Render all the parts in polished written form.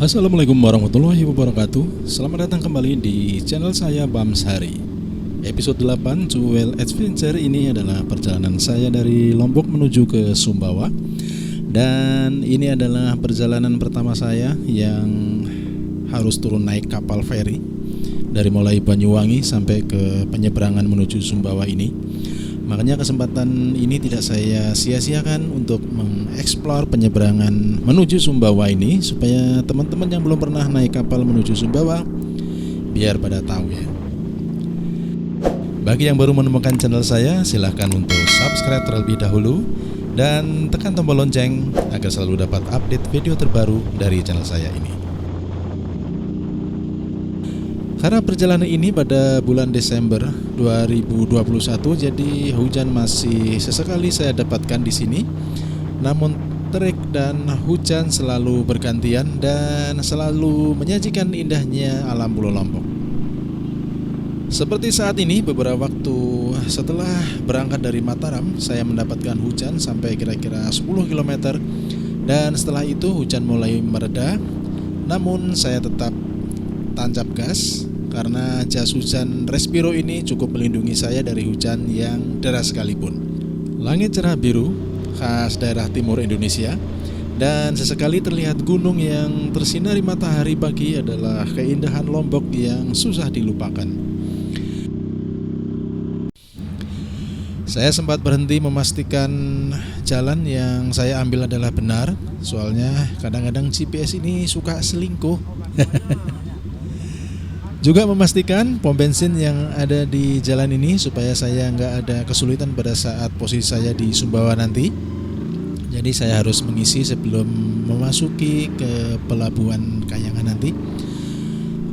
Assalamualaikum warahmatullahi wabarakatuh. Selamat datang kembali di channel saya Bams Hari. Episode 8 Jewel Adventure ini adalah perjalanan saya dari Lombok menuju ke Sumbawa. Dan ini adalah perjalanan pertama saya yang harus turun naik kapal feri dari mulai Banyuwangi sampai ke penyeberangan menuju Sumbawa ini. Makanya kesempatan ini tidak saya sia-siakan untuk mengeksplor penyeberangan menuju Sumbawa ini, supaya teman-teman yang belum pernah naik kapal menuju Sumbawa biar pada tahu ya. Bagi yang baru menemukan channel saya, silahkan untuk subscribe terlebih dahulu dan tekan tombol lonceng agar selalu dapat update video terbaru dari channel saya ini. Karena perjalanan ini pada bulan Desember 2021, jadi hujan masih sesekali saya dapatkan di sini. Namun terik dan hujan selalu bergantian dan selalu menyajikan indahnya alam Pulau Lombok. Seperti saat ini, beberapa waktu setelah berangkat dari Mataram, saya mendapatkan hujan sampai kira-kira 10 km. Dan setelah itu hujan mulai mereda, namun saya tetap tancap gas karena jas hujan Respiro ini cukup melindungi saya dari hujan yang deras sekalipun. Langit cerah biru khas daerah timur Indonesia, dan sesekali terlihat gunung yang tersinari matahari pagi adalah keindahan Lombok yang susah dilupakan. Saya sempat berhenti memastikan jalan yang saya ambil adalah benar, soalnya kadang-kadang GPS ini suka selingkuh. Juga memastikan pom bensin yang ada di jalan ini supaya saya nggak ada kesulitan pada saat posisi saya di Sumbawa nanti. Jadi saya harus mengisi sebelum memasuki ke pelabuhan Kayangan nanti.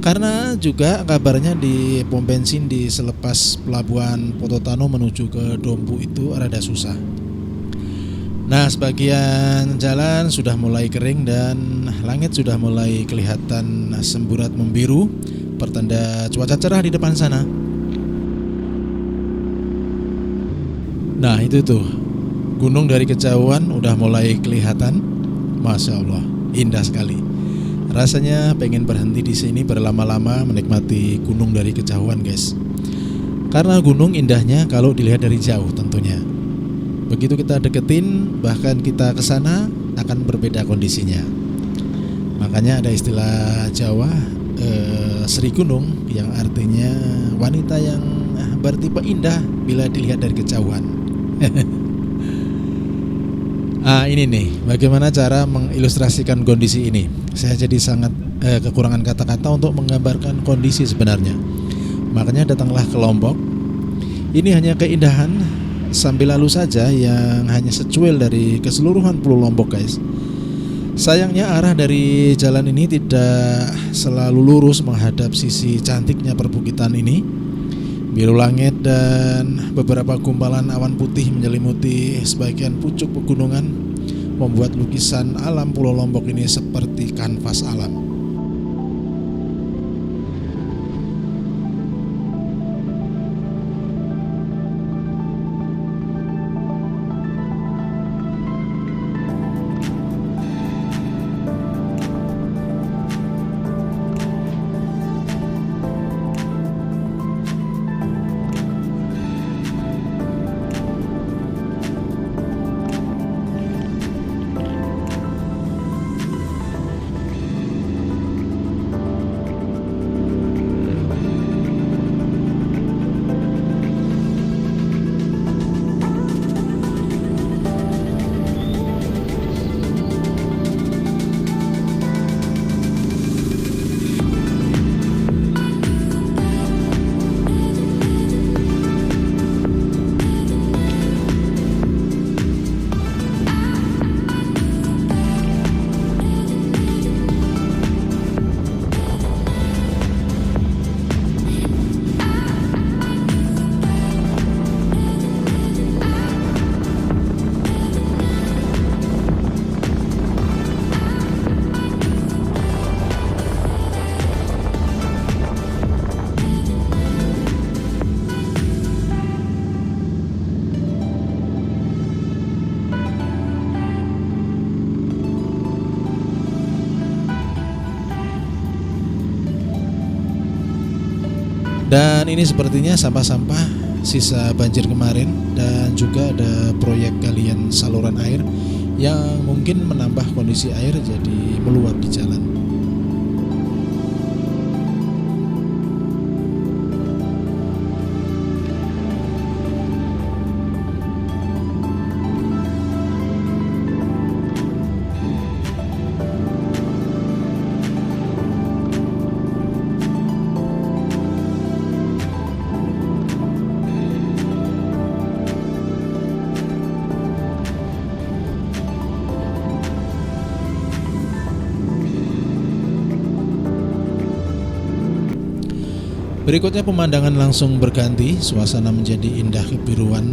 Karena juga kabarnya di pom bensin di selepas pelabuhan Pototano menuju ke Dompu itu rada susah. Nah, sebagian jalan sudah mulai kering dan langit sudah mulai kelihatan semburat membiru, pertanda cuaca cerah di depan sana. Nah, itu tuh gunung dari kejauhan udah mulai kelihatan. Masya Allah, indah sekali. Rasanya pengen berhenti di sini berlama-lama menikmati gunung dari kejauhan, guys. Karena gunung indahnya kalau dilihat dari jauh tentunya. Begitu kita deketin, bahkan kita ke sana akan berbeda kondisinya. Makanya ada istilah Jawa, Sri Gunung, yang artinya wanita yang bertipe indah bila dilihat dari kejauhan. Ini nih, bagaimana cara mengilustrasikan kondisi ini. Saya jadi sangat kekurangan kata-kata untuk menggambarkan kondisi sebenarnya. Makanya datanglah ke Lombok. Ini hanya keindahan sambil lalu saja yang hanya secuil dari keseluruhan Pulau Lombok, guys. Sayangnya arah dari jalan ini tidak selalu lurus menghadap sisi cantiknya perbukitan ini. Biru langit dan beberapa gumpalan awan putih menyelimuti sebagian pucuk pegunungan membuat lukisan alam Pulau Lombok ini seperti kanvas alam. Dan ini sepertinya sampah-sampah sisa banjir kemarin, dan juga ada proyek galian saluran air yang mungkin menambah kondisi air jadi meluap di jalan. Berikutnya pemandangan langsung berganti, suasana menjadi indah kebiruan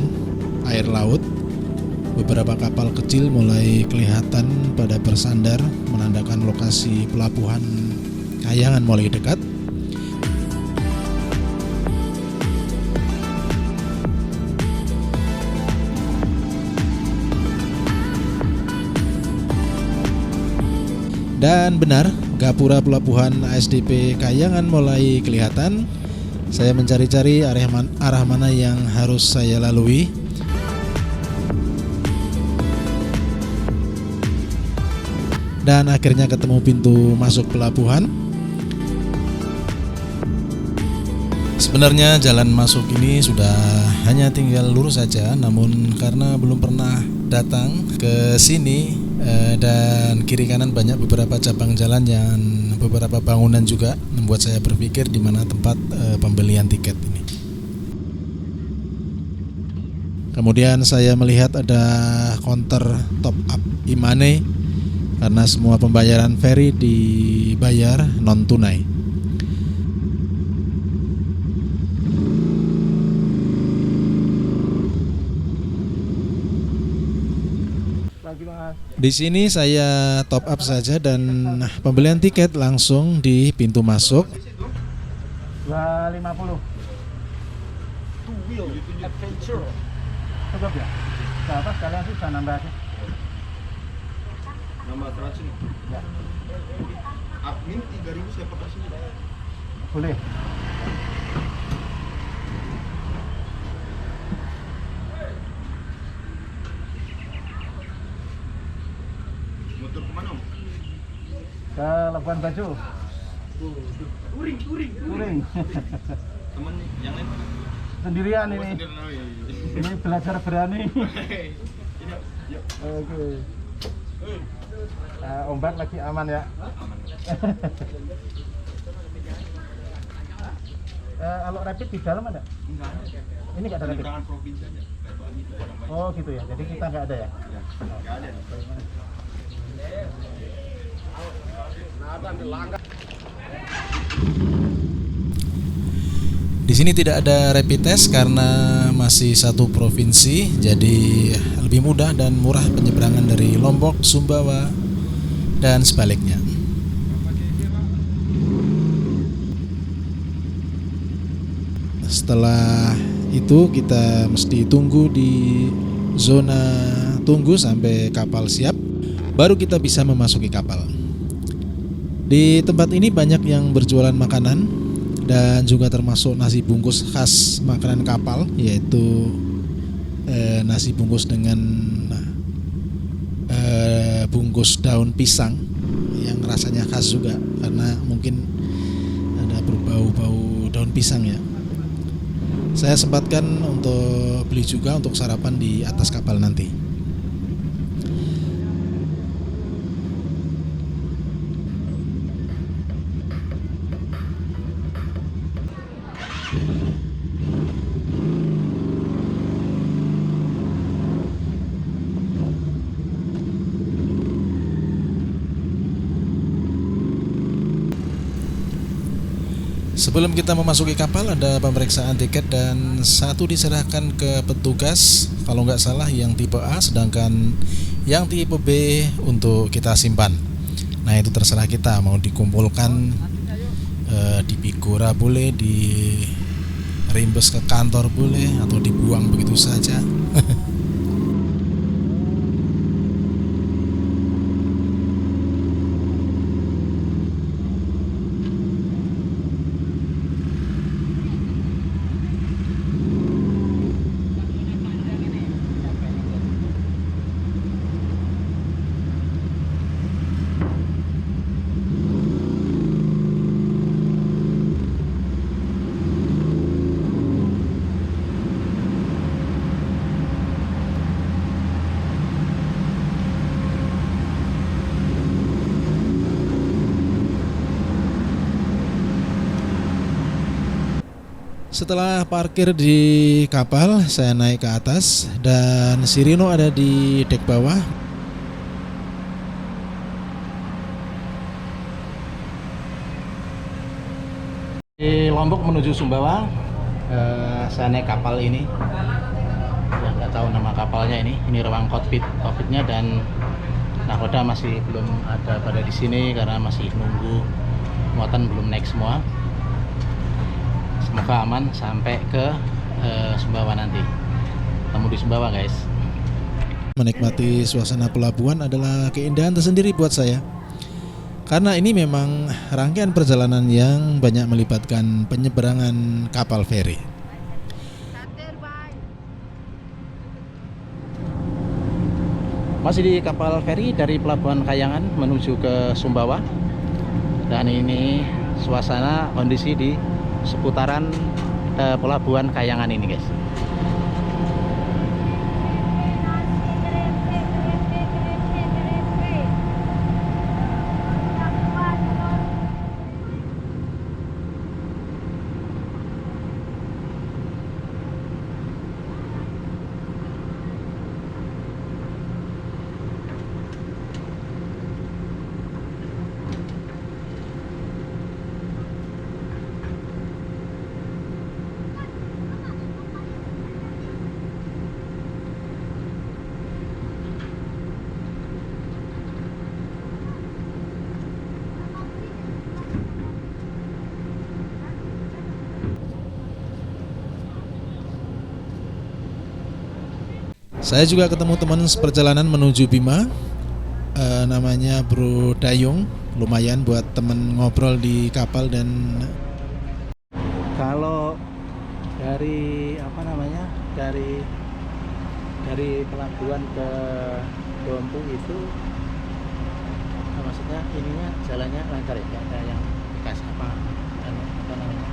air laut. Beberapa kapal kecil mulai kelihatan pada bersandar, menandakan lokasi pelabuhan Kayangan mulai dekat. Dan benar, gapura pelabuhan ASDP Kayangan mulai kelihatan. Saya mencari-cari arah mana yang harus saya lalui. Dan akhirnya ketemu pintu masuk pelabuhan. Sebenarnya jalan masuk ini sudah hanya tinggal lurus saja, namun karena belum pernah datang ke sini dan kiri kanan banyak beberapa cabang jalan yang beberapa bangunan juga, membuat saya berpikir di mana tempat pembelian tiket ini. Kemudian saya melihat ada counter top up e-money karena semua pembayaran ferry dibayar non tunai. Di sini saya top up saja dan pembelian tiket langsung di pintu masuk. 250. Two wheel adventure. Cukup ya? Berapa sekalian sih bisa nambah aja? Nambah 100 nih. Ya. Admin 3.000 saya pakai sini. Boleh. Motor kemana om? Ke Labuan Bajo. Touring. Touring. Temen yang lain mana? Sendirian ini. Sendirian, oh, iya. Ini belajar berani. Ini, yuk. Oke. Ombak lagi aman ya. Aman. Kalau rapid di dalam ada? Enggak ada. Ini nggak ada rapid. Penyeberangan provinsi aja. Kayak Bali. Oh gitu ya. Jadi kita nggak ada ya? Ya, enggak ada. Di sini tidak ada rapid test karena masih satu provinsi, jadi lebih mudah dan murah penyeberangan dari Lombok, Sumbawa, dan sebaliknya. Setelah itu kita mesti tunggu di zona tunggu sampai kapal siap, baru kita bisa memasuki kapal. Di tempat ini banyak yang berjualan makanan dan juga termasuk nasi bungkus khas makanan kapal, yaitu nasi bungkus dengan bungkus daun pisang yang rasanya khas juga karena mungkin ada berbau-bau daun pisang ya. Saya sempatkan untuk beli juga untuk sarapan di atas kapal nanti. Sebelum kita memasuki kapal ada pemeriksaan tiket dan satu diserahkan ke petugas, kalau nggak salah yang tipe A, sedangkan yang tipe B untuk kita simpan. Nah itu terserah kita mau dikumpulkan di Pigora boleh, di rimbes ke kantor boleh, atau dibuang begitu saja. Setelah parkir di kapal, saya naik ke atas dan si Rino ada di dek bawah. Di Lombok menuju Sumbawa, saya naik kapal ini. Ya, nggak tahu nama kapalnya ini. Ini ruang kokpitnya dan nahkoda masih belum ada pada di sini karena masih nunggu muatan belum naik semua. Semoga aman sampai ke Sumbawa nanti. Ketemu di Sumbawa, guys. Menikmati suasana pelabuhan adalah keindahan tersendiri buat saya. Karena ini memang rangkaian perjalanan yang banyak melibatkan penyeberangan kapal feri. Masih di kapal feri dari Pelabuhan Kayangan menuju ke Sumbawa. Dan ini suasana kondisi di seputaran Pelabuhan Kayangan ini, guys. Saya juga ketemu teman seperjalanan menuju Bima, namanya Bro Dayung. Lumayan buat temen ngobrol di kapal. Dan kalau dari dari pelabuhan ke Dompu itu, maksudnya ininya jalannya lancar ya, kayak yang bekas apa namanya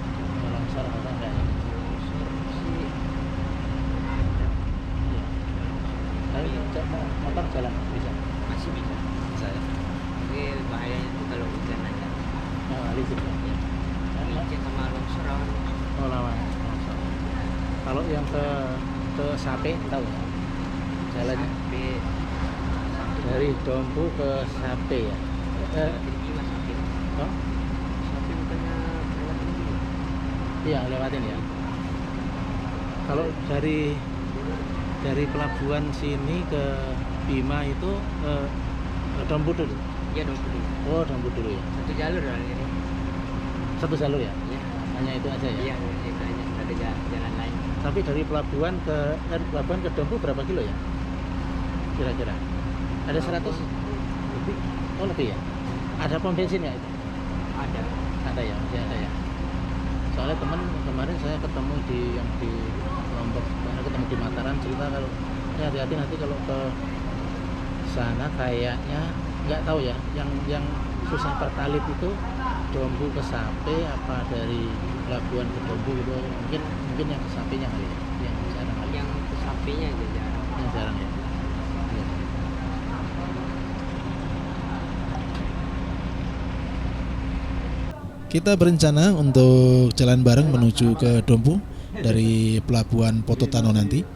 longsor atau enggak ya? Motor jalan bisa? Masih bisa saya. Tapi bahayanya itu kalau hujan aja. Licin ya? Licin sama longsor rawan. Oh, lawan longsor. Kalau yang ke Sape tahu ya? Jalannya Sampai dari Dompu ke Sape ya? tinggi mas Sapi. Oh? Sapi bukannya lewatin dulu. Iya, lewatin ya. Kalau dari pelabuhan sini ke Bima itu Dompu dulu. Iya dong dulu. Oh, Dompu dulu ya. Satu jalur lah ini. Satu jalur ya? Iya. Hanya itu aja ya? Iya, itu aja. Nggak ada jalan lain. Tapi dari pelabuhan ke Dompu berapa kilo ya? Kira-kira? Ada 100 lebih? Oh, lebih ya? Ada pom bensin nggak itu? Ada. Ada ya, masih ada ya. Soalnya teman kemarin saya ketemu di Lombok, ketemu di Mataram, cerita kalau hati-hati nanti kalau ke sana kayaknya nggak tahu ya, yang susah pertalit itu Dompu ke Sape apa dari pelabuhan ke Dompu gitu. Mungkin yang ke Sapenya kali ya, yang jarang kali. Yang ke sapinya aja jarang. Yang jarang ya. Iya. Kita berencana untuk jalan bareng menuju ke Dompu dari pelabuhan Pototano nanti.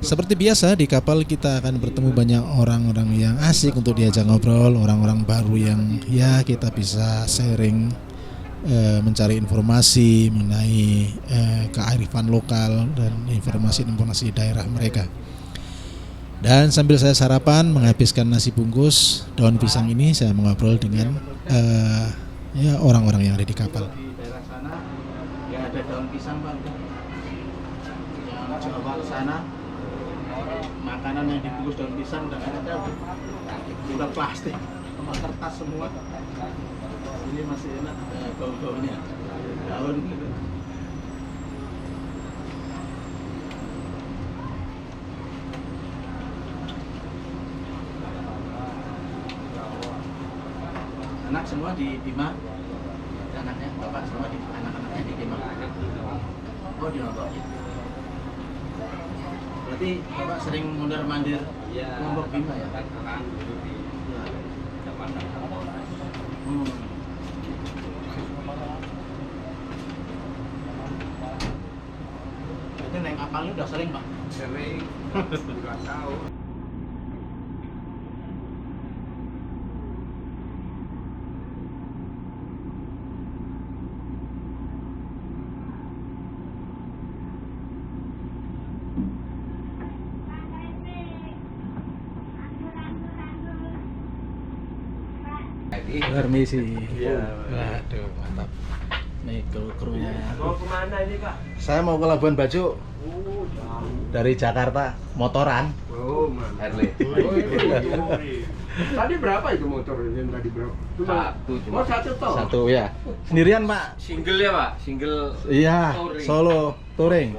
Seperti biasa di kapal kita akan bertemu banyak orang-orang yang asik untuk diajak ngobrol, orang-orang baru yang ya kita bisa sharing, mencari informasi mengenai kearifan lokal dan informasi-informasi daerah mereka. Dan sambil saya sarapan menghabiskan nasi bungkus daun pisang ini, saya mengobrol dengan ya orang-orang yang ada di kapal. Di daerah sana ya ada daun pisang, Pak. Yang coba ke sana makanan yang dibungkus daun pisang dan ada juga plastik sama kertas semua. Ini masih enak bau-baunya daun gitu. Anak semua di Bima, anaknya bapak semua di anak-anaknya di Bima. Oh, di Lombok ya. Berarti bapak sering mondar mandir Lombok Bima ya? Kan dulu di depan. kapalnya udah sering Pak? Sering. Nggak tahu. Permisi. Iya. Waduh, mantap. Nih kru-krunya. Mau kemana ini Kak? Saya mau ke Labuan Bajo Oh, jauh. dari Jakarta, motoran. Oh, mana? Harley. Tadi berapa itu motor yang tadi berapa? Satu cuma. Oh, satu toh? Satu ya. Sendirian, Pak? Single ya Pak? Single. Iya, Touring. solo touring.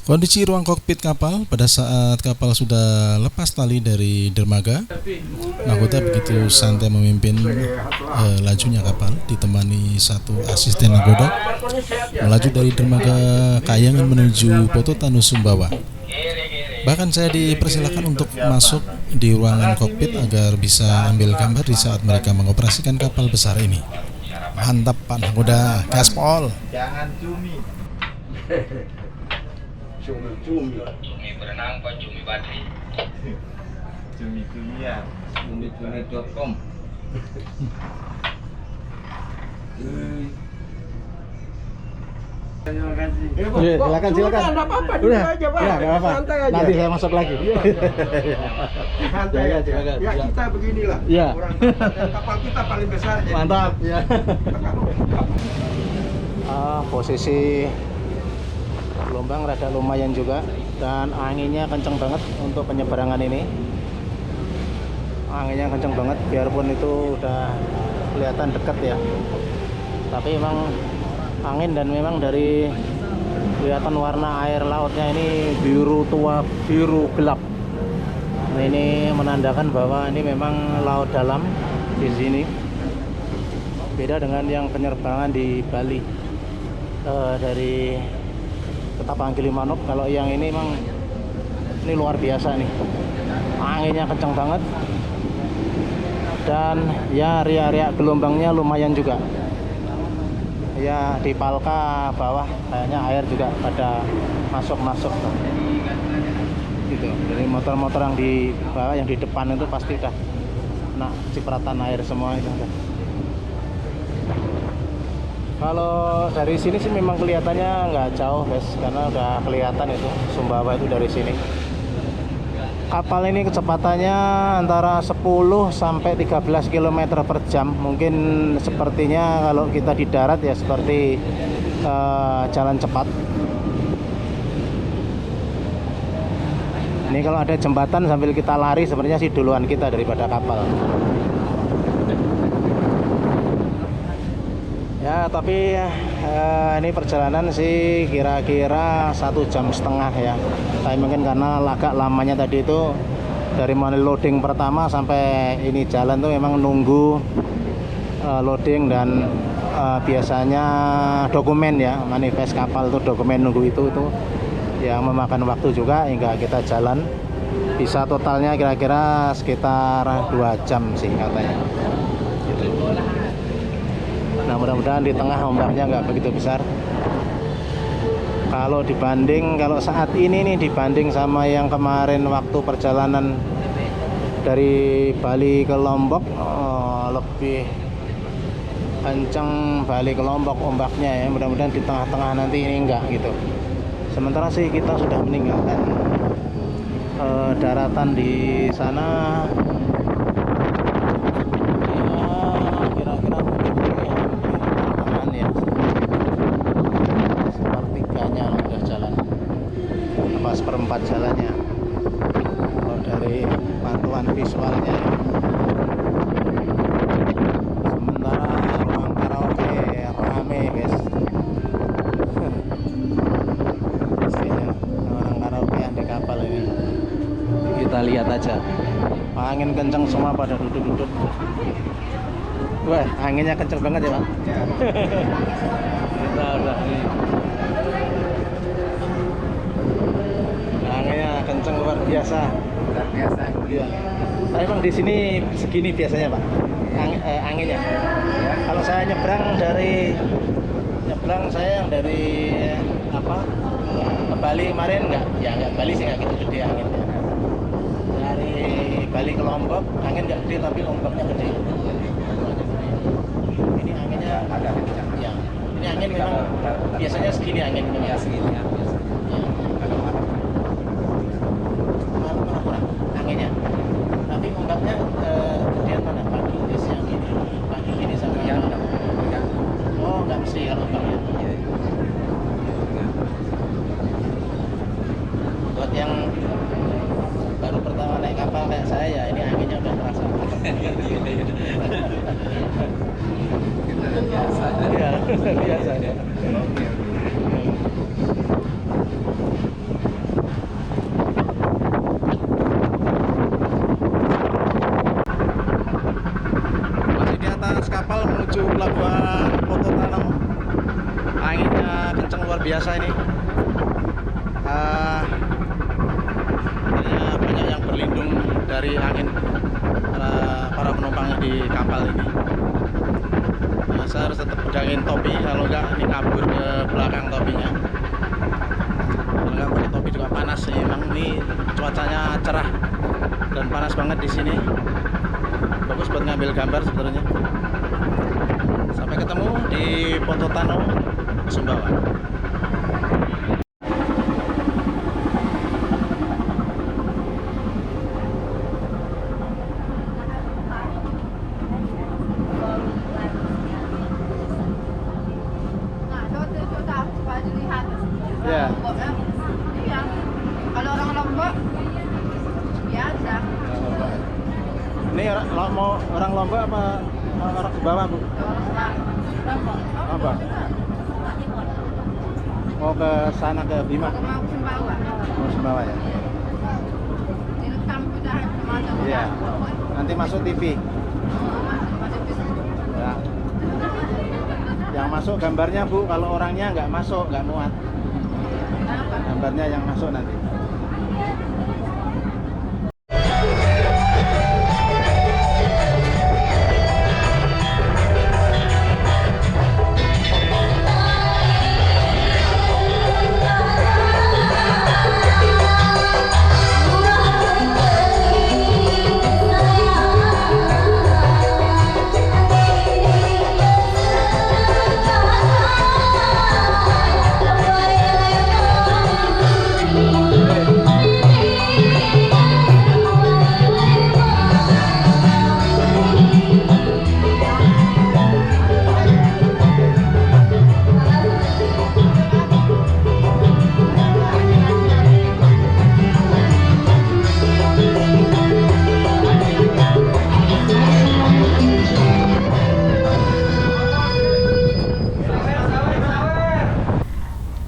Kondisi ruang kokpit kapal pada saat kapal sudah lepas tali dari dermaga, nakoda begitu santai memimpin lajunya kapal, ditemani satu asisten nakoda melaju dari dermaga Kayangan menuju Poto Tanu Sumbawa. Bahkan saya dipersilakan untuk masuk di ruangan kokpit agar bisa ambil gambar di saat mereka mengoperasikan kapal besar ini. Mantap Pak Nakoda, gaspol. Jangan cumi. Cumi-cumi. Cumi berenang Pak, cumi baterai. Cumi-cumian. Cumi.com. Terima kasih. Iya, silakan. Enggak apa-apa, dulu Udah, aja, Pak. ya, nggak apa-apa. Santai aja. Nanti saya masuk lagi. Santai Silakan, aja. silakan. Ya, kita beginilah. Iya. Orang kapal, dan kapal kita paling besar. jadi. Mantap ya. Posisi gelombang rada lumayan juga dan anginnya kenceng banget untuk penyeberangan ini. Anginnya kenceng banget biarpun itu udah kelihatan dekat ya. Tapi memang angin dan memang dari kelihatan warna air lautnya ini biru tua, biru gelap. Nah, ini menandakan bahwa ini memang laut dalam di sini. Beda dengan yang penerbangan di Bali dari Ketapang Gilimanuk. Kalau yang ini memang ini luar biasa nih. Anginnya kencang banget dan ya riak-riak gelombangnya lumayan juga. Ya di Palka bawah kayaknya air juga pada masuk-masuk gitu. Dari motor-motor yang di bawah, yang di depan itu pasti udah kena cipratan air semua itu. Kalau dari sini sih memang kelihatannya nggak jauh guys, karena udah kelihatan itu Sumbawa itu dari sini. Kapal ini kecepatannya antara 10 sampai 13 km per jam. Mungkin sepertinya kalau kita di darat ya seperti jalan cepat. Ini kalau ada jembatan sambil kita lari sebenarnya sih duluan kita daripada kapal. Ya tapi ini perjalanan sih kira-kira 1,5 jam ya. Tapi mungkin karena agak lamanya tadi itu dari mulai loading pertama sampai ini jalan tuh memang nunggu loading dan biasanya dokumen ya, manifest kapal tuh dokumen nunggu itu yang memakan waktu juga hingga kita jalan. Bisa totalnya kira-kira sekitar 2 jam sih katanya. Gitu. Nah mudah-mudahan di tengah ombaknya nggak begitu besar. Kalau saat ini nih dibanding sama yang kemarin waktu perjalanan dari Bali ke Lombok, lebih kencang Bali ke Lombok ombaknya ya. Mudah-mudahan di tengah-tengah nanti ini enggak gitu. Sementara sih kita sudah meninggalkan daratan di sana. Seperempat jalannya kalau dari pantauan visualnya. Sementara ruang karaoke rame guys. Pastinya orang karaokean di kapal ini. Kita lihat aja, angin kencang semua pada duduk-duduk. Wah, anginnya kencang banget ya Pak. Kita udah nih, kenceng luar biasa. Iya. Tapi emang di sini segini biasanya Pak anginnya. Kalau saya nyebrang saya yang dari ke Bali kemarin nggak Bali sih nggak gitu gede anginnya. Dari Bali ke Lombok angin nggak gede tapi ombaknya gede. Ini anginnya ada kencang. Ya, ini angin memang biasanya segini angin memang. Ya segini ya biasa. Ya. Malam kurang anginnya. Tapi ombaknya gedean mana? Pagi siang gini. Pagi gini sama. Ya, enggak. Oh nggak mesti kalau ombaknya. Iya. Buat yang baru pertama naik kapal kayak saya ya ini anginnya udah terasa. Biasa. Iya, biasa ya. Oke. Masih di atas kapal menuju pelabuhan Poto Tanam. Anginnya kenceng luar biasa ini. Artinya banyak yang berlindung dari angin para penumpang di kapal ini. Nah, saya harus tetap pegangin topi, kalau enggak ini kabur ke belakang topinya. Kalau enggak pakai topi juga panas sih. Memang ini cuacanya cerah dan panas banget di sini. Bagus buat ngambil gambar sebenarnya. Sampai ketemu di Poto Tano, Sumbawa. Ya. Iya. Kalau orang Lombok biasa. Ini mau orang Lombok apa orang Sumbawa, Bu? Orang Lombok. Apa? Mau ke sana ke Bima? Mau Sumbawa. Mau Sumbawa ya? Direkam sudah masuk. Iya. Nanti masuk TV. Masuk bisa. Ya. Yang masuk gambarnya, Bu. Kalau orangnya nggak masuk, nggak muat. Apa? Gambarnya yang masuk nanti.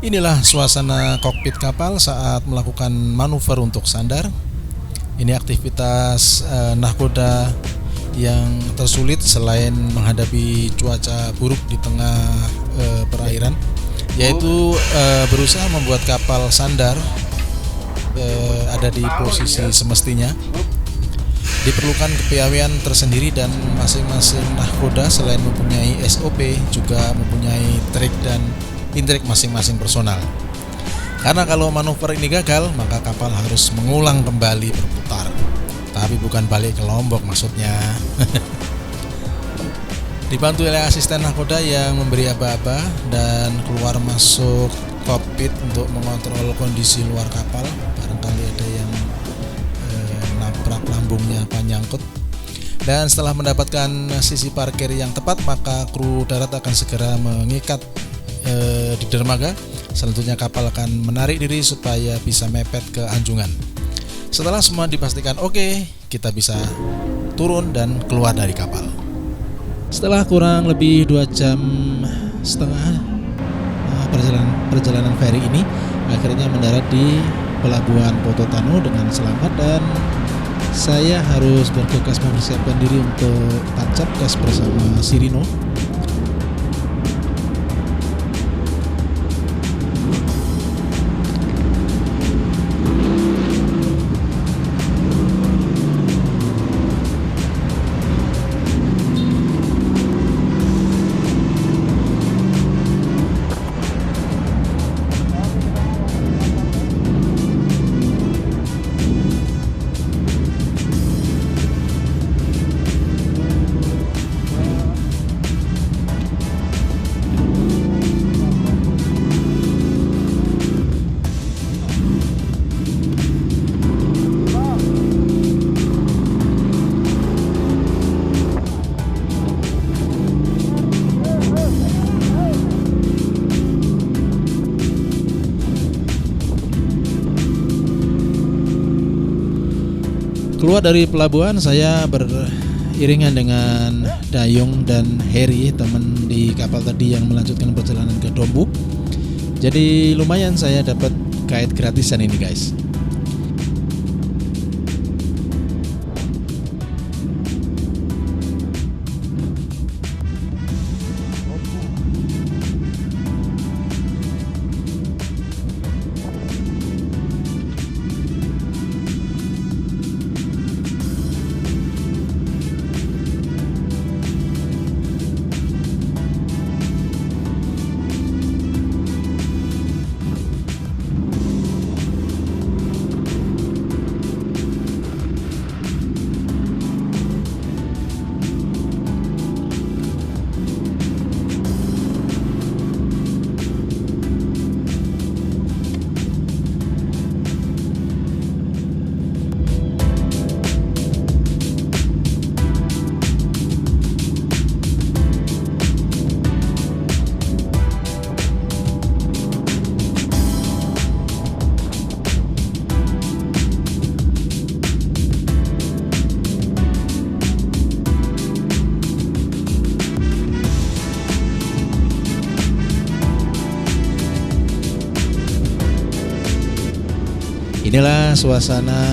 Inilah suasana kokpit kapal saat melakukan manuver untuk sandar. Ini aktivitas nahkoda yang tersulit selain menghadapi cuaca buruk di tengah perairan, yaitu berusaha membuat kapal sandar ada di posisi semestinya. Diperlukan kepiawaian tersendiri dan masing-masing nahkoda selain mempunyai SOP juga mempunyai trik dan intrik masing-masing personal. Karena kalau manuver ini gagal, maka kapal harus mengulang kembali berputar. Tapi bukan balik ke Lombok maksudnya. Dibantu oleh asisten nahkoda yang memberi aba-aba dan keluar masuk kokpit untuk mengontrol kondisi luar kapal. Barangkali ada yang nabrak lambungnya apa nyangkut. Dan setelah mendapatkan sisi parkir yang tepat, maka kru darat akan segera mengikat di dermaga. Selanjutnya kapal akan menarik diri supaya bisa mepet ke anjungan. Setelah semua dipastikan oke, kita bisa turun dan keluar dari kapal. Setelah kurang lebih 2,5 jam perjalanan feri ini akhirnya mendarat di pelabuhan Poto Tano dengan selamat, dan saya harus bergegas mempersiapkan diri untuk tancap gas bersama Sirino. Keluar dari pelabuhan, saya beriringan dengan Dayung dan Heri, teman di kapal tadi yang melanjutkan perjalanan ke Dombu. Jadi lumayan saya dapat guide gratisan ini guys. Inilah suasana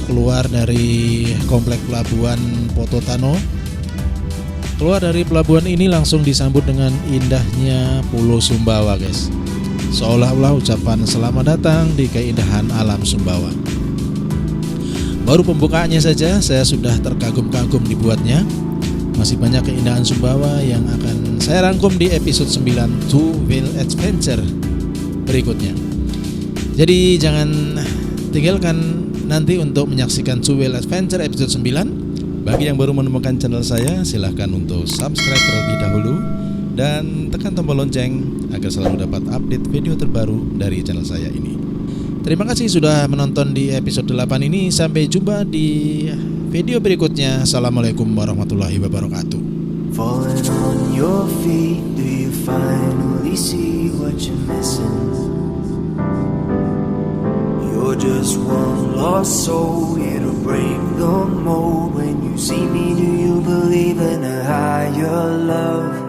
keluar dari komplek pelabuhan Pototano. Keluar dari pelabuhan ini langsung disambut dengan indahnya Pulau Sumbawa guys. Seolah-olah ucapan selamat datang di keindahan alam Sumbawa. Baru pembukaannya saja saya sudah terkagum-kagum dibuatnya. Masih banyak keindahan Sumbawa yang akan saya rangkum di episode 9 Two Wheel Adventure berikutnya. Jadi jangan tinggalkan nanti untuk menyaksikan Two Wheel Adventure episode 9. Bagi yang baru menemukan channel saya, silahkan untuk subscribe terlebih dahulu dan tekan tombol lonceng agar selalu dapat update video terbaru dari channel saya ini. Terima kasih sudah menonton di episode 8 ini. Sampai jumpa di video berikutnya. Assalamualaikum warahmatullahi wabarakatuh. Falling on your feet, do you finally see what you're missing? You're just one lost soul, here to break the mold. When you see me, do you believe in a higher love?